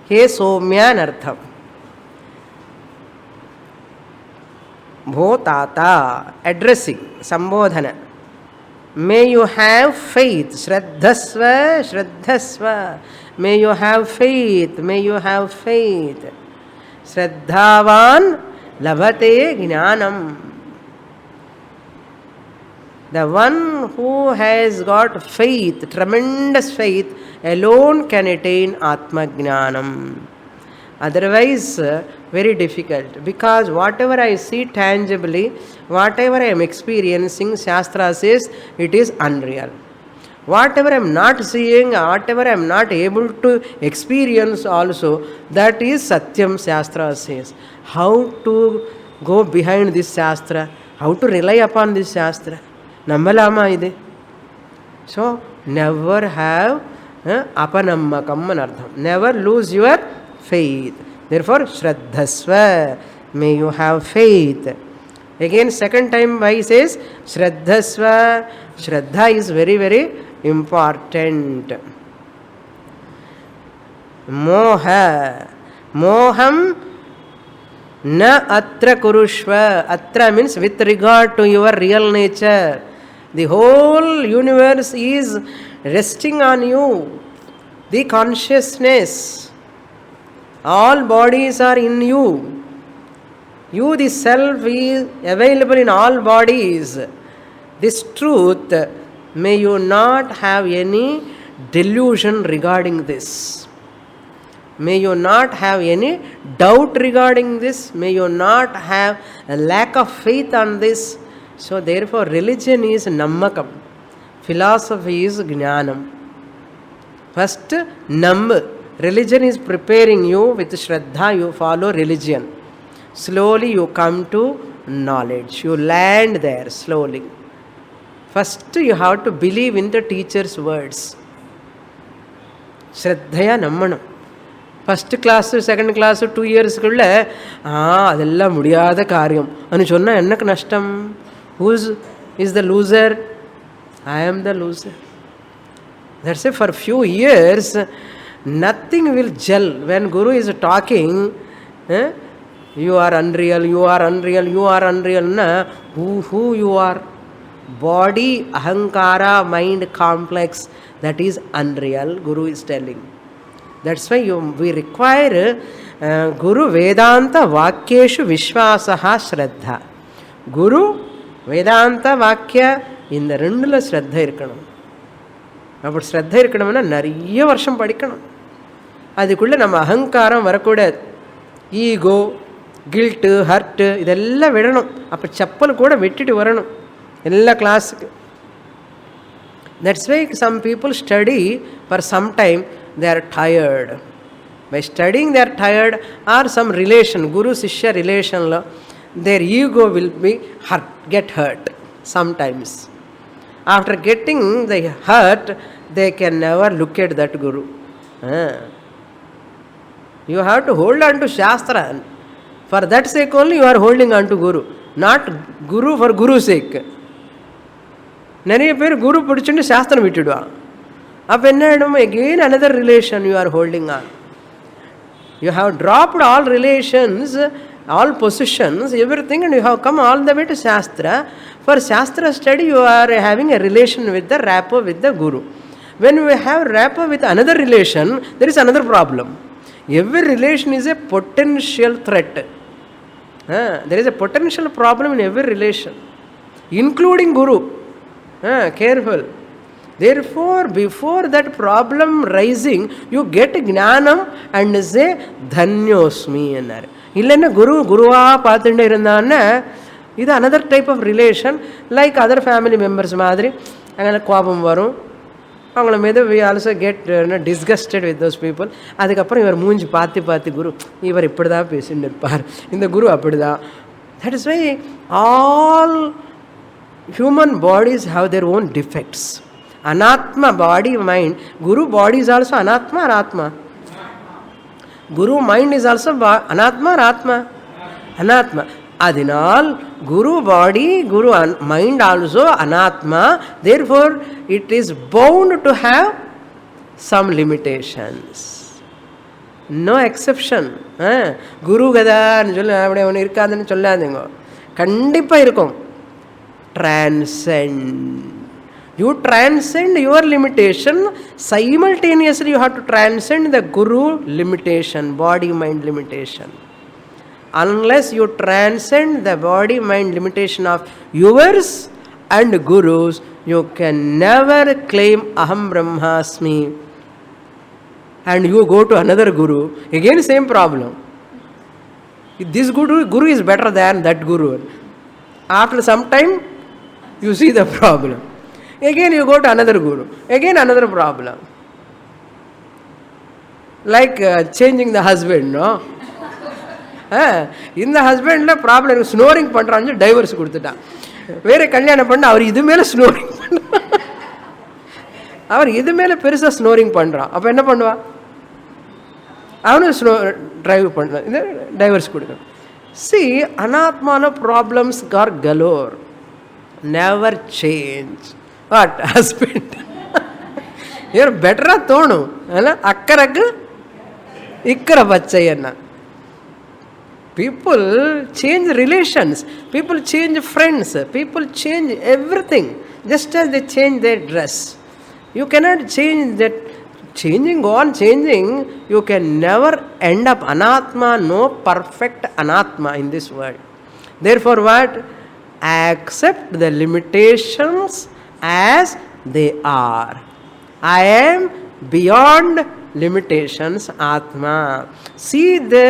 He Somya Nartham. Bho Tata, addressing, Sambodhana. May you have faith, Shraddhasva, Shraddhasva. May you have faith, may you have faith. Shraddhavan labhate jnanam. The one who has got faith, tremendous faith, alone can attain Atma Jnanam. Otherwise, very difficult. Because whatever I see tangibly, whatever I am experiencing, Shastra says it is unreal. Whatever I am not seeing, whatever I am not able to experience also, that is Satyam Shastra says. How to go behind this Shastra? How to rely upon this Shastra? Nammalama ide. So, never have apanammakam anartham. Never lose your faith. Therefore, Shraddhasva, may you have faith. Again, second time why he says Shraddhasva. Shraddha is very, very important. Moha. Moham na atra kurushva. Atra means with regard to your real nature. The whole universe is resting on you. The consciousness. All bodies are in you. You, the self, is available in all bodies. This truth, may you not have any delusion regarding this. May you not have any doubt regarding this. May you not have a lack of faith on this. So therefore religion is nammakam. Philosophy is jnanam. First, religion is preparing you with shraddha, you follow religion. Slowly you come to knowledge. You land there slowly. First you have to believe in the teacher's words. Shraddhaya nammanam. First class, second class, 2 years குள்ள அதெல்லாம் முடியாத காரியம் அனு சொன்னா எனக்கு நஷ்டம். Who is the loser? I am the loser. That's why for few years nothing will gel. When Guru is talking, you are unreal, you are unreal, you are unreal. Na, who you are? Body, ahankara, mind complex, that is unreal, Guru is telling. That's why we require Guru Vedanta Vakyeshu Vishwasaha Shraddha. Guru Vedanta Vakya இந்த ரெண்டுல ஸ்ரத்த இருக்கணும். அப்படி ஸ்ரத்த இருக்கணும்னா நிறைய வருஷம் படிக்கணும். அதுக்குள்ளே நம்ம அகங்காரம் வரக்கூடாது. ஈகோ, கில்ட்டு, ஹர்ட்டு இதெல்லாம் விடணும். அப்போ செப்பல் கூட விட்டுட்டு வரணும் எல்லா கிளாஸுக்கு. That's why some people study for some time they are tired. By studying they are tired, or some relation, Guru Shishya relation, their ego will be get hurt sometimes. After getting the hurt, they can never look at that Guru. You have to hold on to Shastra. For that sake only you are holding on to Guru, not Guru for Guru's sake. நிறைய பேர் குரு பிடிச்சுட்டு சாஸ்திரம் விட்டுடுவான். அப்போ என்ன ஆகிடும்? again another relation you are holding on. You have dropped all relations, all positions, everything, and you have come all the way to Shastra. For Shastra study you are having a relation with the rapport with the Guru. When we have rapport with another relation, there is another problem. Every relation is a potential threat. There is a potential problem in every relation, including Guru. Careful. Therefore, before that problem rising, you get jnanam and say dhanyosmi ennar. Illana guruva paathunde irundana, idu another type of relation, like other family members madri angala koopam varum. அவங்கள மீது we also get disgusted with those people. அதுக்கப்புறம் இவர் மூஞ்சி பார்த்து குரு இவர் இப்படி தான் பேசிட்டு இருப்பார், இந்த குரு அப்படி தான். That is why all human bodies have their own defects. Anatma, body, mind. Guru body is also anatma or atma? Guru mind is also anatma or atma? Anatma. Adinal Guru body, Guru mind also anatma. Therefore, it is bound to have some limitations. No exception. Guru gada அப்படி ஒன்று இருக்காதுன்னு சொல்லாதீங்க, கண்டிப்பாக இருக்கும். Transcend. You transcend your limitation, simultaneously you have to transcend the Guru limitation, body mind limitation. Unless you transcend the body mind limitation of yours and Guru's, you can never claim Aham Brahmasmi and you go to another Guru. Again same problem. This Guru is better than that Guru. After some time you see the problem. Again you go to another guru. Again another problem. Like changing the husband, no? இந்த ஹஸ்பண்டில் problem snoring பண்ணுறான்னு divorce கொடுத்துட்டான். வேறு கல்யாணம் பண்ண அவர் இது மேலே snoring பண்ண அவர் இது மேலே பெருசாக ஸ்னோரிங் பண்ணுறான். அப்போ என்ன பண்ணுவான்? அவனும் டிரைவ் பண்ணுறான், இது டைவர்ஸ் கொடுக்கணும். சி அனாத்மான problems car colour, never change. What husband ஏன் பெட்டராக தோணும், ஆனால் அக்கறைக்கு இக்கரை பச்சை என்ன. People change relations, people change friends, people change everything just as they change their dress. You cannot change that. Changing on changing, you can never end up anatma, no perfect anatma in this world. Therefore what? Accept the limitations as they are. I am beyond limitations, Atma. See the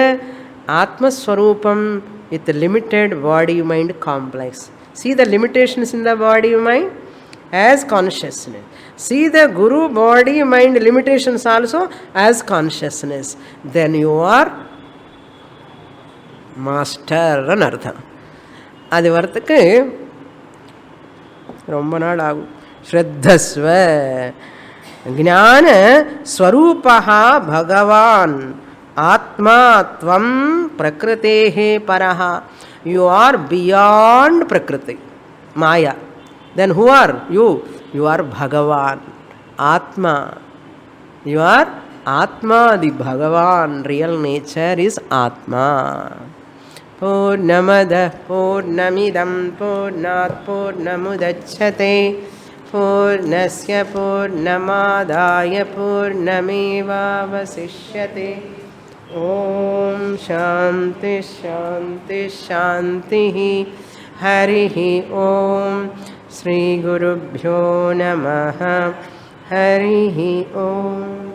Atma Swarupam with limited body-mind complex. See the limitations in the body-mind as consciousness. See the Guru body-mind limitations also as consciousness. Then you are master and artham. அது வரத்துக்கு ரொம்ப நாள் ஆகும். ஸ்ரத்தஸ்வ ஞான ஸ்வரூபஹ பகவான் ஆத்மா த்வம் பிரகிருதேஹே பரஹ. You are beyond பிரகிருதி மாயா. Then who are you? You are Bhagavan, Atma. You are Atma, the Bhagavan. Real nature is Atma. Purnamada Purnamidam Purnat Purnamudachyate Purnasya Purnamadaya Purnamevavasishyate. Om Shanti Shanti Shanti. Harihi Om. Shri Gurubhyo Namaha. Harihi Om.